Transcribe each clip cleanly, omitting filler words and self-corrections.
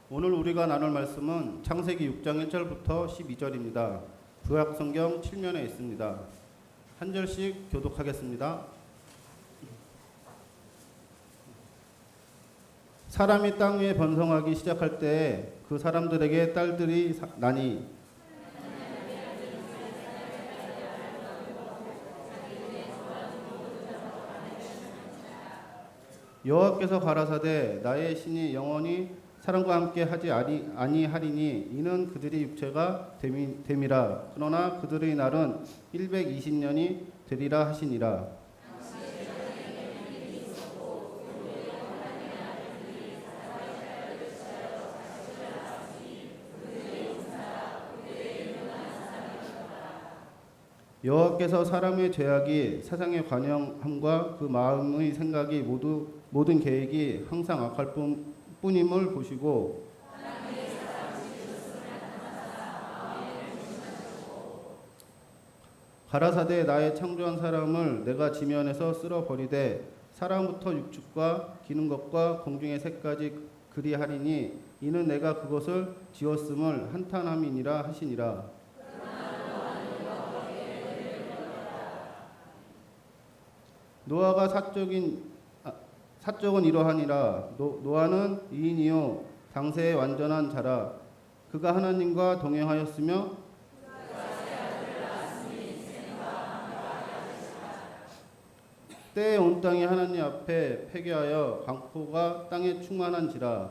오늘 우리가 나눌 말씀은 창세기 6장 1절부터 12절입니다. 구약성경 7면에 있습니다. 한 절씩 교독하겠습니다. 사람이 땅 위에 번성하기 시작할 때에 그 사람들에게 딸들이 나니 여호와께서 가라사대 나의 신이 영원히 사람과 함께 하지 아니하리니 이는 그들의 육체가 됨이라. 그러나 그들의 날은 120년이 되리라 하시니라. 여호와께서 사람의 죄악이 세상의 관영함과 그 마음의 생각이 모든 계획이 항상 악할 뿐임을 보시고 가라사대 나의 창조한 사람을 내가 지면에서 쓸어버리되 사람부터 육축과 기는 것과 공중의 새까지 그리하리니 이는 내가 그것을 지었음을 한탄함이니라 하시니라. 노아가 사적은 이러하니라. 노아는 이인이요 당세의 완전한 자라. 그가 하나님과 동행하였으며 때에 온 땅이 하나님 앞에 폐괴하여 강포가 땅에 충만한지라.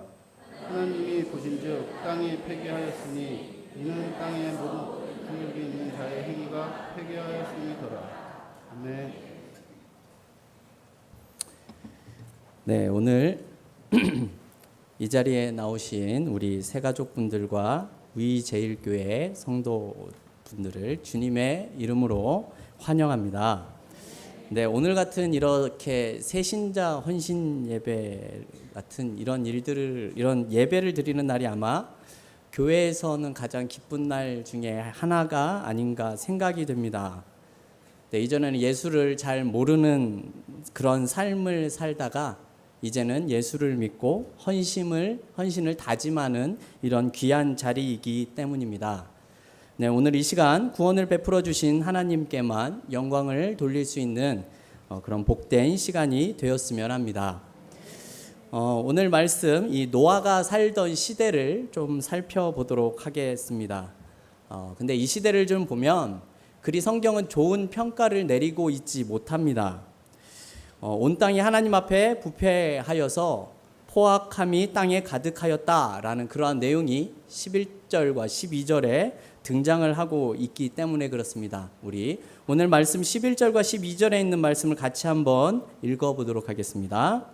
하나님이 보신즉 땅이 폐괴하였으니 이는 땅에 모든 능력이 있는 자의 행위가 폐괴하였음이더라. 아멘. 네, 오늘 이 자리에 나오신 우리 새가족분들과 위제일교회 성도분들을 주님의 이름으로 환영합니다. 네, 오늘 같은 이렇게 새신자 헌신 예배 같은 이런 예배를 드리는 날이 아마 교회에서는 가장 기쁜 날 중에 하나가 아닌가 생각이 됩니다. 네, 이전에는 예수를 잘 모르는 그런 삶을 살다가 이제는 예수를 믿고 헌신을 다짐하는 이런 귀한 자리이기 때문입니다. 네, 오늘 이 시간 구원을 베풀어 주신 하나님께만 영광을 돌릴 수 있는 그런 복된 시간이 되었으면 합니다. 오늘 말씀 이 노아가 살던 시대를 좀 살펴보도록 하겠습니다. 근데 이 시대를 좀 보면 그리 성경은 좋은 평가를 내리고 있지 못합니다. 온 땅이 하나님 앞에 부패하여서 포악함이 땅에 가득하였다라는 그러한 내용이 11절과 12절에 등장을 하고 있기 때문에 그렇습니다. 우리 오늘 말씀 11절과 12절에 있는 말씀을 같이 한번 읽어보도록 하겠습니다.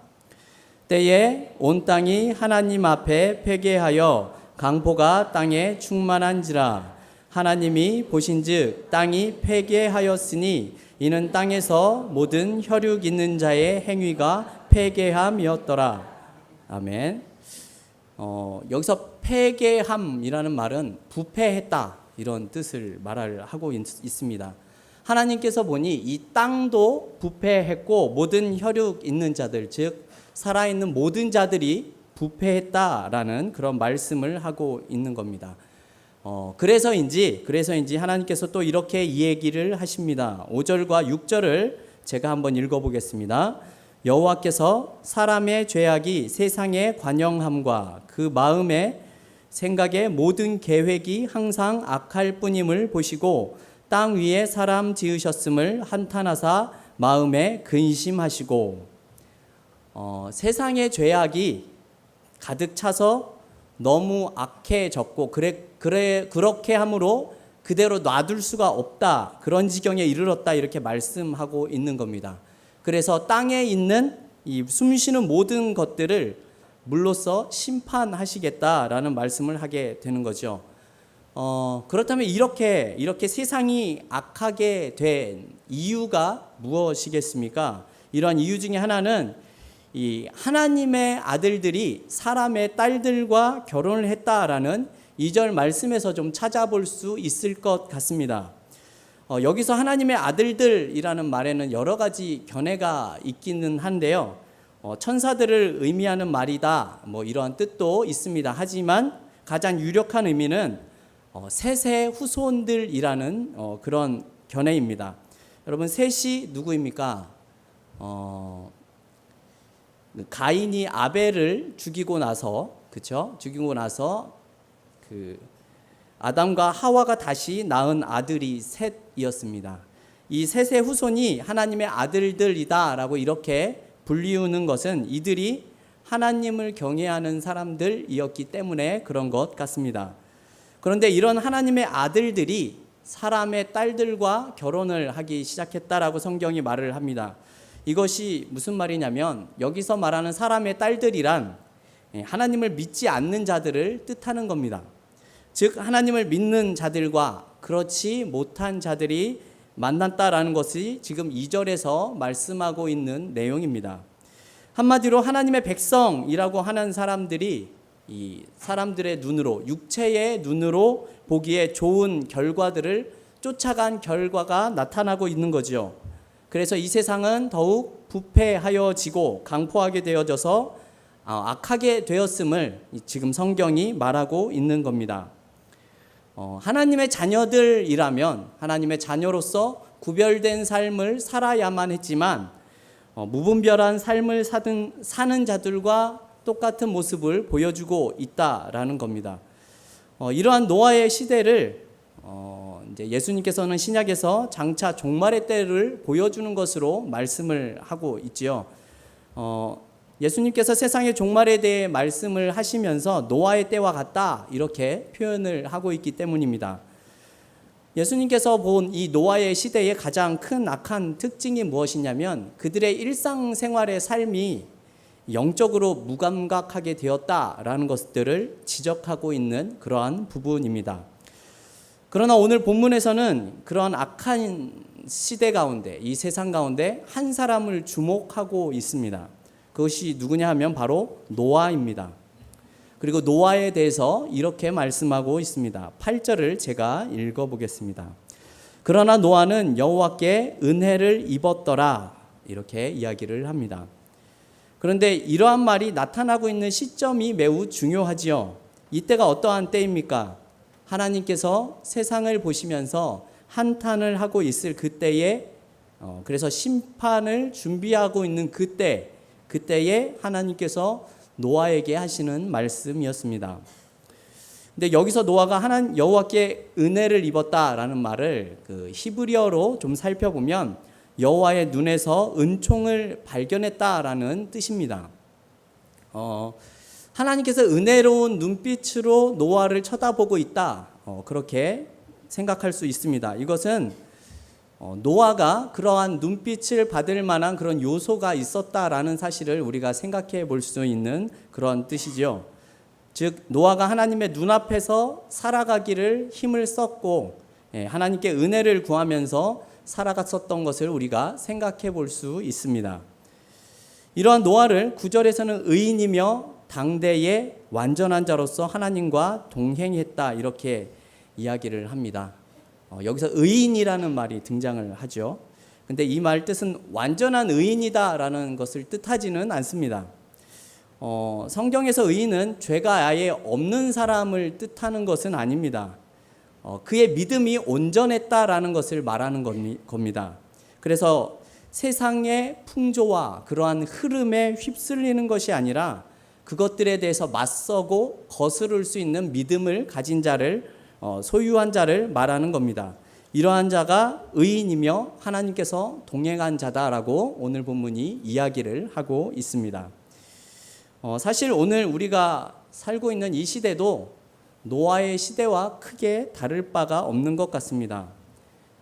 때에 온 땅이 하나님 앞에 폐괴하여 강포가 땅에 충만한지라. 하나님이 보신즉 땅이 폐괴하였으니 이는 땅에서 모든 혈육 있는 자의 행위가 폐괴함이었더라. 아멘. 여기서 폐괴함이라는 말은 부패했다 이런 뜻을 말을 하고 있습니다. 하나님께서 보니 이 땅도 부패했고 모든 혈육 있는 자들 즉 살아있는 모든 자들이 부패했다라는 그런 말씀을 하고 있는 겁니다. 그래서인지 하나님께서 또 이렇게 이 얘기를 하십니다. 5절과 6절을 제가 한번 읽어보겠습니다. 여호와께서 사람의 죄악이 세상의 관영함과 그 마음의 생각의 모든 계획이 항상 악할 뿐임을 보시고 땅 위에 사람 지으셨음을 한탄하사 마음에 근심하시고 세상의 죄악이 가득 차서 너무 악해졌고 그렇게 함으로 그대로 놔둘 수가 없다 그런 지경에 이르렀다 이렇게 말씀하고 있는 겁니다. 그래서 땅에 있는 이 숨쉬는 모든 것들을 물로써 심판하시겠다라는 말씀을 하게 되는 거죠. 그렇다면 이렇게 세상이 악하게 된 이유가 무엇이겠습니까? 이러한 이유 중에 하나는 이 하나님의 아들들이 사람의 딸들과 결혼을 했다라는 2절 말씀에서 좀 찾아볼 수 있을 것 같습니다. 여기서 하나님의 아들들이라는 말에는 여러 가지 견해가 있기는 한데요. 천사들을 의미하는 말이다. 뭐 이러한 뜻도 있습니다. 하지만 가장 유력한 의미는 셋의 후손들이라는 그런 견해입니다. 여러분, 셋이 누구입니까? 가인이 아벨을 죽이고 나서, 그렇죠? 죽이고 나서 그 아담과 하와가 다시 낳은 아들이 셋이었습니다. 이 셋의 후손이 하나님의 아들들이다라고 이렇게 불리우는 것은 이들이 하나님을 경외하는 사람들이었기 때문에 그런 것 같습니다. 그런데 이런 하나님의 아들들이 사람의 딸들과 결혼을 하기 시작했다라고 성경이 말을 합니다. 이것이 무슨 말이냐면 여기서 말하는 사람의 딸들이란 하나님을 믿지 않는 자들을 뜻하는 겁니다. 즉 하나님을 믿는 자들과 그렇지 못한 자들이 만났다라는 것이 지금 2절에서 말씀하고 있는 내용입니다. 한마디로 하나님의 백성이라고 하는 사람들이 이 사람들의 눈으로, 육체의 눈으로 보기에 좋은 결과들을 쫓아간 결과가 나타나고 있는 거죠. 그래서 이 세상은 더욱 부패하여지고 강포하게 되어져서 악하게 되었음을 지금 성경이 말하고 있는 겁니다. 하나님의 자녀들이라면 하나님의 자녀로서 구별된 삶을 살아야만 했지만 무분별한 삶을 사는 자들과 똑같은 모습을 보여주고 있다라는 겁니다. 이러한 노아의 시대를 이제 예수님께서는 신약에서 장차 종말의 때를 보여주는 것으로 말씀을 하고 있지요. 예수님께서 세상의 종말에 대해 말씀을 하시면서 노아의 때와 같다 이렇게 표현을 하고 있기 때문입니다. 예수님께서 본 이 노아의 시대의 가장 큰 악한 특징이 무엇이냐면 그들의 일상생활의 삶이 영적으로 무감각하게 되었다라는 것들을 지적하고 있는 그러한 부분입니다. 그러나 오늘 본문에서는 그러한 악한 시대 가운데, 이 세상 가운데 한 사람을 주목하고 있습니다. 그것이 누구냐 하면 바로 노아입니다. 그리고 노아에 대해서 이렇게 말씀하고 있습니다. 8절을 제가 읽어보겠습니다. 그러나 노아는 여호와께 은혜를 입었더라 이렇게 이야기를 합니다. 그런데 이러한 말이 나타나고 있는 시점이 매우 중요하지요. 이때가 어떠한 때입니까? 하나님께서 세상을 보시면서 한탄을 하고 있을 그때에 그래서 심판을 준비하고 있는 그때에 하나님께서 노아에게 하시는 말씀이었습니다. 근데 여기서 노아가 여호와께 은혜를 입었다라는 말을 그 히브리어로 좀 살펴보면 여호와의 눈에서 은총을 발견했다라는 뜻입니다. 하나님께서 은혜로운 눈빛으로 노아를 쳐다보고 있다. 그렇게 생각할 수 있습니다. 이것은 노아가 그러한 눈빛을 받을 만한 그런 요소가 있었다라는 사실을 우리가 생각해 볼 수 있는 그런 뜻이죠. 즉 노아가 하나님의 눈앞에서 살아가기를 힘을 썼고 하나님께 은혜를 구하면서 살아갔었던 것을 우리가 생각해 볼 수 있습니다. 이러한 노아를 9절에서는 의인이며 당대의 완전한 자로서 하나님과 동행했다 이렇게 이야기를 합니다. 여기서 의인이라는 말이 등장을 하죠. 근데 이 말 뜻은 완전한 의인이다라는 것을 뜻하지는 않습니다. 성경에서 의인은 죄가 아예 없는 사람을 뜻하는 것은 아닙니다. 그의 믿음이 온전했다라는 것을 말하는 겁니다. 그래서 세상의 풍조와 그러한 흐름에 휩쓸리는 것이 아니라 그것들에 대해서 맞서고 거스를 수 있는 믿음을 가진 자를 소유한 자를 말하는 겁니다. 이러한 자가 의인이며 하나님께서 동행한 자다라고 오늘 본문이 이야기를 하고 있습니다. 사실 오늘 우리가 살고 있는 이 시대도 노아의 시대와 크게 다를 바가 없는 것 같습니다.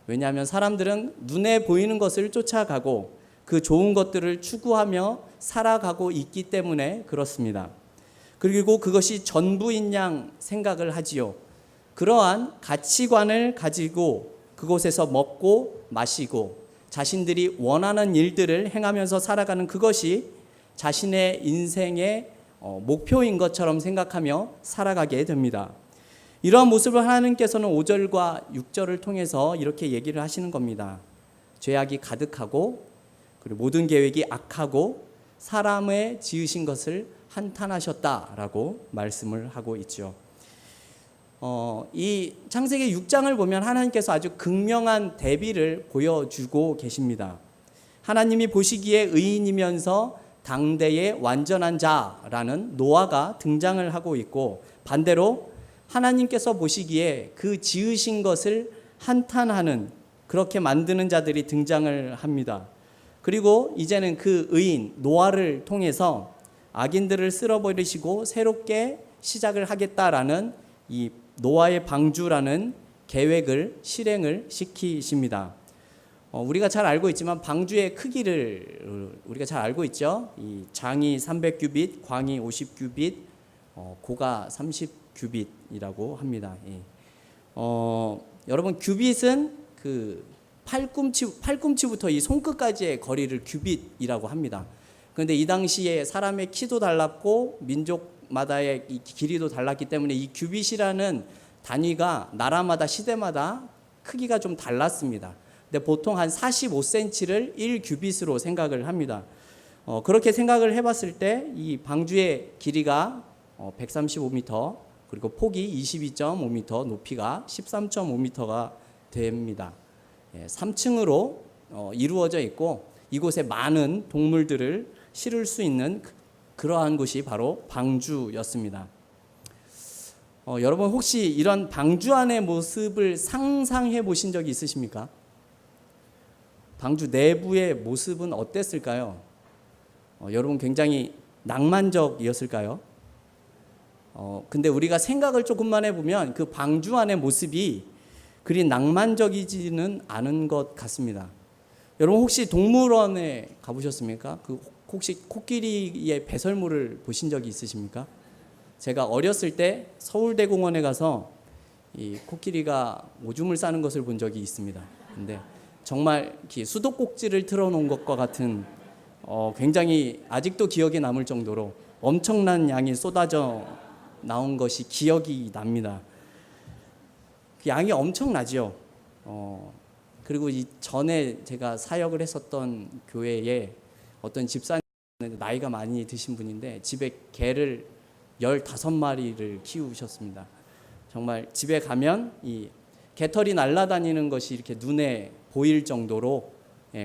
왜냐하면 사람들은 눈에 보이는 것을 쫓아가고 그 좋은 것들을 추구하며 살아가고 있기 때문에 그렇습니다. 그리고 그것이 전부인 양 생각을 하지요. 그러한 가치관을 가지고 그곳에서 먹고 마시고 자신들이 원하는 일들을 행하면서 살아가는 그것이 자신의 인생의 목표인 것처럼 생각하며 살아가게 됩니다. 이러한 모습을 하나님께서는 5절과 6절을 통해서 이렇게 얘기를 하시는 겁니다. 죄악이 가득하고 그리고 모든 계획이 악하고 사람의 지으신 것을 한탄하셨다라고 말씀을 하고 있죠. 이 창세기 6장을 보면 하나님께서 아주 극명한 대비를 보여주고 계십니다. 하나님이 보시기에 의인이면서 당대의 완전한 자라는 노아가 등장을 하고 있고, 반대로 하나님께서 보시기에 그 지으신 것을 한탄하는, 그렇게 만드는 자들이 등장을 합니다. 그리고 이제는 그 의인 노아를 통해서 악인들을 쓸어버리시고 새롭게 시작을 하겠다라는 이 노아의 방주라는 계획을 실행을 시키십니다. 우리가 잘 알고 있지만 방주의 크기를 우리가 잘 알고 있죠. 이 장이 300규빗, 광이 50규빗, 고가 30규빗이라고 합니다. 여러분, 규빗은 그 팔꿈치부터 이 손끝까지의 거리를 규빗이라고 합니다. 그런데 이 당시에 사람의 키도 달랐고 민족마다의 이 길이도 달랐기 때문에 이 규빗이라는 단위가 나라마다 시대마다 크기가 좀 달랐습니다. 근데 보통 한 45cm를 1규빗으로 생각을 합니다. 그렇게 생각을 해봤을 때 이 방주의 길이가 135m, 그리고 폭이 22.5m, 높이가 13.5m가 됩니다. 3층으로 이루어져 있고, 이곳에 많은 동물들을 실을 수 있는 그러한 곳이 바로 방주였습니다. 여러분, 혹시 이런 방주 안의 모습을 상상해 보신 적이 있으십니까? 방주 내부의 모습은 어땠을까요? 여러분, 굉장히 낭만적이었을까요? 근데 우리가 생각을 조금만 해보면 그 방주 안의 모습이 그리 낭만적이지는 않은 것 같습니다. 여러분, 혹시 동물원에 가보셨습니까? 혹시 코끼리의 배설물을 보신 적이 있으십니까? 제가 어렸을 때 서울대공원에 가서 이 코끼리가 오줌을 싸는 것을 본 적이 있습니다. 근데 정말 수도꼭지를 틀어놓은 것과 같은 굉장히 아직도 기억에 남을 정도로 엄청난 양이 쏟아져 나온 것이 기억이 납니다. 그 양이 엄청나죠. 그리고 이 전에 제가 사역을 했었던 교회에 어떤 집사님, 나이가 많이 드신 분인데 집에 개를 15마리를 키우셨습니다. 정말 집에 가면 이 개털이 날아다니는 것이 이렇게 눈에 보일 정도로,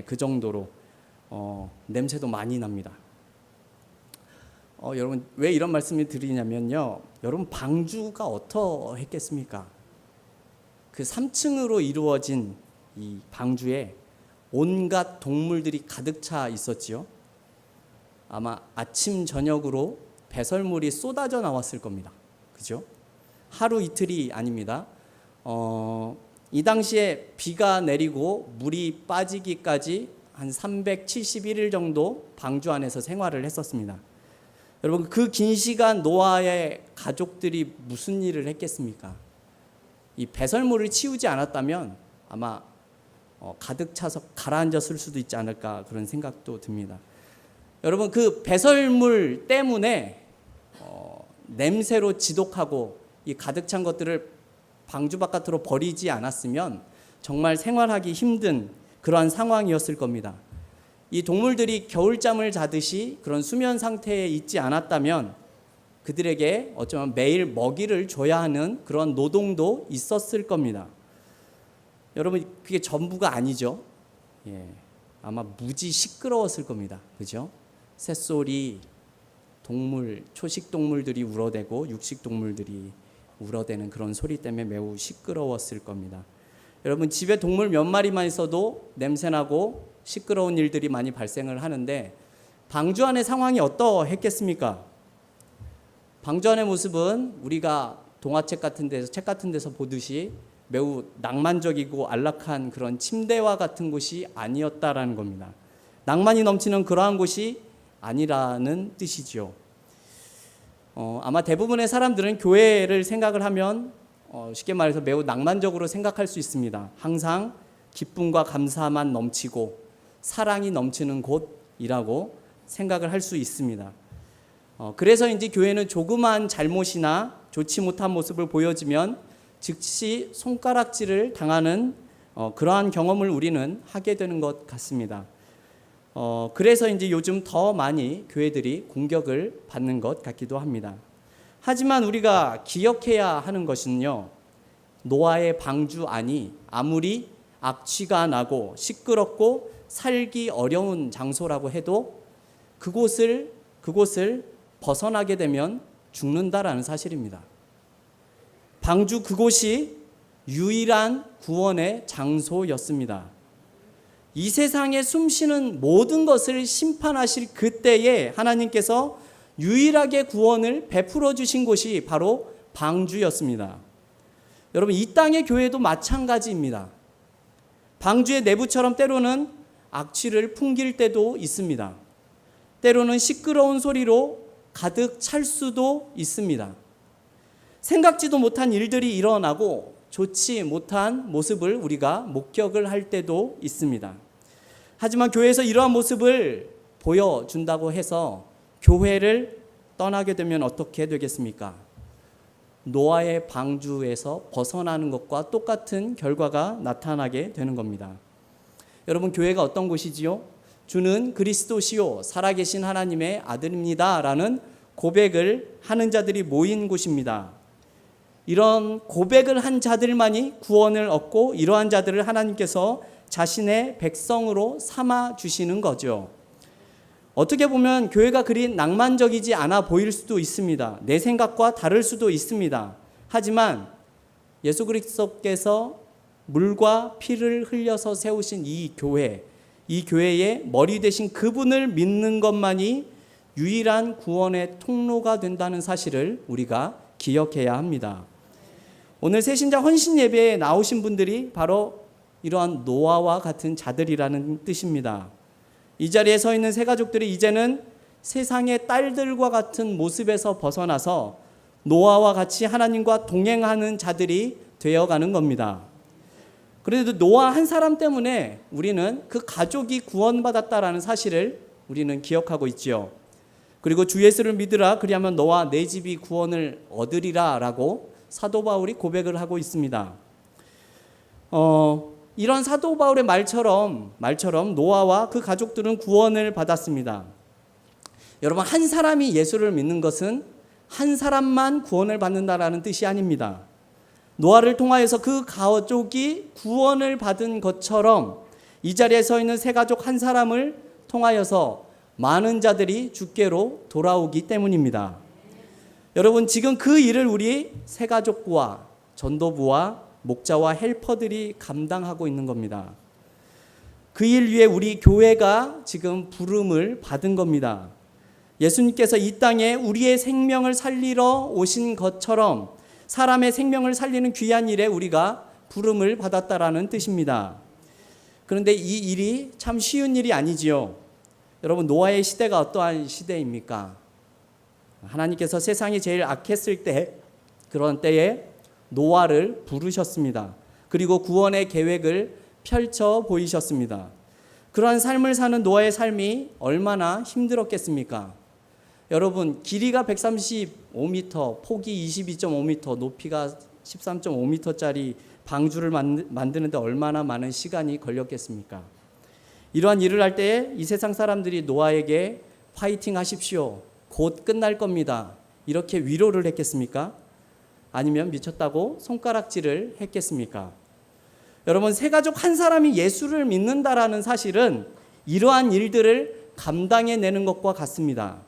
그 정도로 냄새도 많이 납니다. 여러분, 왜 이런 말씀을 드리냐면요, 여러분, 방주가 어떠했겠습니까? 그 3층으로 이루어진 이 방주에 온갖 동물들이 가득 차 있었지요. 아마 아침 저녁으로 배설물이 쏟아져 나왔을 겁니다. 그죠? 하루 이틀이 아닙니다. 이 당시에 비가 내리고 물이 빠지기까지 한 371일 정도 방주 안에서 생활을 했었습니다. 여러분, 그 긴 시간 노아의 가족들이 무슨 일을 했겠습니까? 이 배설물을 치우지 않았다면 아마 가득 차서 가라앉았을 수도 있지 않을까, 그런 생각도 듭니다. 여러분, 그 배설물 때문에 냄새로 지독하고 이 가득 찬 것들을 방주 바깥으로 버리지 않았으면 정말 생활하기 힘든 그러한 상황이었을 겁니다. 이 동물들이 겨울잠을 자듯이 그런 수면 상태에 있지 않았다면 그들에게 어쩌면 매일 먹이를 줘야 하는 그런 노동도 있었을 겁니다. 여러분, 그게 전부가 아니죠. 아마 무지 시끄러웠을 겁니다. 그죠? 새소리, 동물, 초식 동물들이 울어대고 육식 동물들이 울어대는 그런 소리 때문에 매우 시끄러웠을 겁니다. 여러분, 집에 동물 몇 마리만 있어도 냄새나고 시끄러운 일들이 많이 발생을 하는데 방주 안의 상황이 어떠했겠습니까? 방주 안의 모습은 우리가 동화책 같은 데서, 책 같은 데서 보듯이 매우 낭만적이고 안락한 그런 침대와 같은 곳이 아니었다라는 겁니다. 낭만이 넘치는 그러한 곳이 아니라는 뜻이죠. 아마 대부분의 사람들은 교회를 생각을 하면 쉽게 말해서 매우 낭만적으로 생각할 수 있습니다. 항상 기쁨과 감사만 넘치고 사랑이 넘치는 곳이라고 생각을 할 수 있습니다. 그래서인지 교회는 조그마한 잘못이나 좋지 못한 모습을 보여주면 즉시 손가락질을 당하는 그러한 경험을 우리는 하게 되는 것 같습니다. 그래서 이제 요즘 더 많이 교회들이 공격을 받는 것 같기도 합니다. 하지만 우리가 기억해야 하는 것은요, 노아의 방주 안이 아무리 악취가 나고 시끄럽고 살기 어려운 장소라고 해도 그곳을 벗어나게 되면 죽는다라는 사실입니다. 방주 그곳이 유일한 구원의 장소였습니다. 이 세상에 숨쉬는 모든 것을 심판하실 그때에 하나님께서 유일하게 구원을 베풀어 주신 곳이 바로 방주였습니다. 여러분, 이 땅의 교회도 마찬가지입니다. 방주의 내부처럼 때로는 악취를 풍길 때도 있습니다. 때로는 시끄러운 소리로 가득 찰 수도 있습니다. 생각지도 못한 일들이 일어나고 좋지 못한 모습을 우리가 목격을 할 때도 있습니다. 하지만 교회에서 이러한 모습을 보여준다고 해서 교회를 떠나게 되면 어떻게 되겠습니까? 노아의 방주에서 벗어나는 것과 똑같은 결과가 나타나게 되는 겁니다. 여러분, 교회가 어떤 곳이지요? 주는 그리스도시요 살아계신 하나님의 아들입니다 라는 고백을 하는 자들이 모인 곳입니다. 이런 고백을 한 자들만이 구원을 얻고 이러한 자들을 하나님께서 자신의 백성으로 삼아 주시는 거죠. 어떻게 보면 교회가 그리 낭만적이지 않아 보일 수도 있습니다. 내 생각과 다를 수도 있습니다. 하지만 예수 그리스도께서 물과 피를 흘려서 세우신 이 교회의 머리 되신 그분을 믿는 것만이 유일한 구원의 통로가 된다는 사실을 우리가 기억해야 합니다. 오늘 새신자 헌신 예배에 나오신 분들이 바로 이러한 노아와 같은 자들이라는 뜻입니다. 이 자리에 서 있는 새 가족들이 이제는 세상의 딸들과 같은 모습에서 벗어나서 노아와 같이 하나님과 동행하는 자들이 되어가는 겁니다. 그런데도 노아 한 사람 때문에 우리는 그 가족이 구원받았다라는 사실을 우리는 기억하고 있지요. 그리고 주 예수를 믿으라 그리하면 너와 내 집이 구원을 얻으리라 라고 사도 바울이 고백을 하고 있습니다. 이런 사도 바울의 말처럼 노아와 그 가족들은 구원을 받았습니다. 여러분, 한 사람이 예수를 믿는 것은 한 사람만 구원을 받는다라는 뜻이 아닙니다. 노아를 통하여서 그 가족이 구원을 받은 것처럼 이 자리에 서 있는 새 가족 한 사람을 통하여서 많은 자들이 주께로 돌아오기 때문입니다. 여러분, 지금 그 일을 우리 새 가족부와 전도부와 목자와 헬퍼들이 감당하고 있는 겁니다. 그 일 위에 우리 교회가 지금 부름을 받은 겁니다. 예수님께서 이 땅에 우리의 생명을 살리러 오신 것처럼 사람의 생명을 살리는 귀한 일에 우리가 부름을 받았다라는 뜻입니다. 그런데 이 일이 참 쉬운 일이 아니지요. 여러분, 노아의 시대가 어떠한 시대입니까? 하나님께서 세상이 제일 악했을 때, 그런 때에 노아를 부르셨습니다. 그리고 구원의 계획을 펼쳐 보이셨습니다. 그러한 삶을 사는 노아의 삶이 얼마나 힘들었겠습니까? 여러분, 길이가 135m, 폭이 22.5m, 높이가 13.5m짜리 방주를 만드는데 얼마나 많은 시간이 걸렸겠습니까? 이러한 일을 할 때에 이 세상 사람들이 노아에게 파이팅 하십시오, 곧 끝날 겁니다, 이렇게 위로를 했겠습니까? 아니면 미쳤다고 손가락질을 했겠습니까? 여러분, 새 가족 한 사람이 예수를 믿는다라는 사실은 이러한 일들을 감당해내는 것과 같습니다.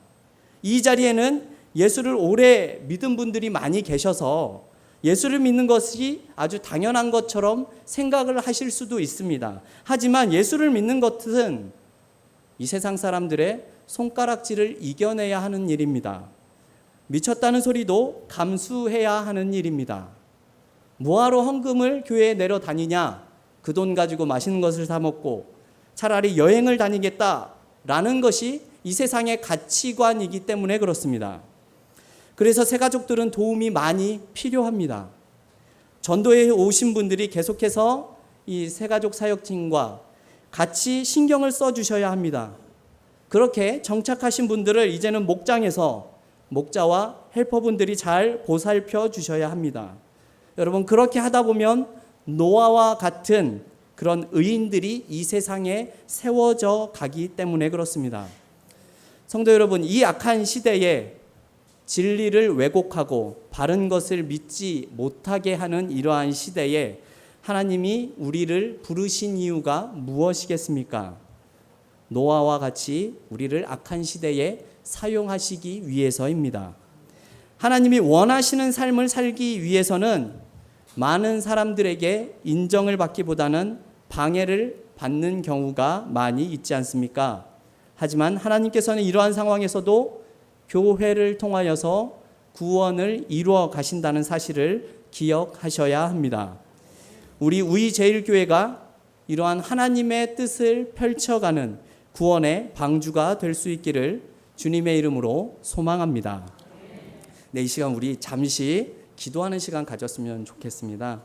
이 자리에는 예수를 오래 믿은 분들이 많이 계셔서 예수를 믿는 것이 아주 당연한 것처럼 생각을 하실 수도 있습니다. 하지만 예수를 믿는 것은 이 세상 사람들의 손가락질을 이겨내야 하는 일입니다. 미쳤다는 소리도 감수해야 하는 일입니다. 뭐하러 헌금을 교회에 내려 다니냐? 그 돈 가지고 맛있는 것을 사 먹고 차라리 여행을 다니겠다라는 것이 이 세상의 가치관이기 때문에 그렇습니다. 그래서 새 가족들은 도움이 많이 필요합니다. 전도에 오신 분들이 계속해서 이 새 가족 사역팀과 같이 신경을 써주셔야 합니다. 그렇게 정착하신 분들을 이제는 목장에서 목자와 헬퍼분들이 잘 보살펴 주셔야 합니다. 여러분, 그렇게 하다 보면 노아와 같은 그런 의인들이 이 세상에 세워져 가기 때문에 그렇습니다. 성도 여러분, 이 악한 시대에 진리를 왜곡하고 바른 것을 믿지 못하게 하는 이러한 시대에 하나님이 우리를 부르신 이유가 무엇이겠습니까? 노아와 같이 우리를 악한 시대에 사용하시기 위해서입니다. 하나님이 원하시는 삶을 살기 위해서는 많은 사람들에게 인정을 받기보다는 방해를 받는 경우가 많이 있지 않습니까? 하지만 하나님께서는 이러한 상황에서도 교회를 통하여서 구원을 이루어 가신다는 사실을 기억하셔야 합니다. 우리 우이제일교회가 이러한 하나님의 뜻을 펼쳐가는 구원의 방주가 될 수 있기를 주님의 이름으로 소망합니다. 네, 이 시간 우리 잠시 기도하는 시간 가졌으면 좋겠습니다.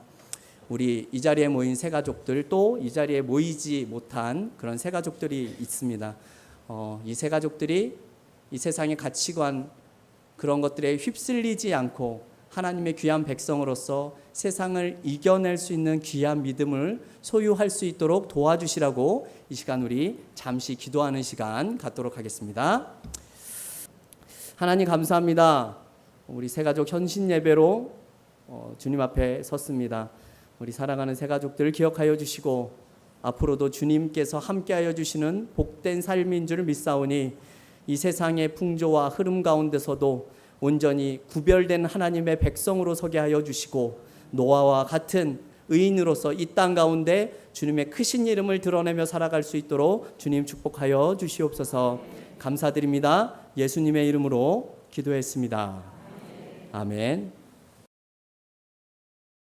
우리 이 자리에 모인 새 가족들, 또 이 자리에 모이지 못한 그런 새 가족들이 있습니다. 이 새 가족들이 이 세상의 가치관, 그런 것들에 휩쓸리지 않고 하나님의 귀한 백성으로서 세상을 이겨낼 수 있는 귀한 믿음을 소유할 수 있도록 도와주시라고 이 시간 우리 잠시 기도하는 시간 갖도록 하겠습니다. 하나님 감사합니다. 우리 새가족 현신 예배로 주님 앞에 섰습니다. 우리 사랑하는 새가족들을 기억하여 주시고 앞으로도 주님께서 함께하여 주시는 복된 삶인 줄 믿사오니 이 세상의 풍조와 흐름 가운데서도 온전히 구별된 하나님의 백성으로 서게 하여 주시고 노아와 같은 의인으로서 이 땅 가운데 주님의 크신 이름을 드러내며 살아갈 수 있도록 주님 축복하여 주시옵소서. 감사드립니다. 예수님의 이름으로 기도했습니다. 아멘.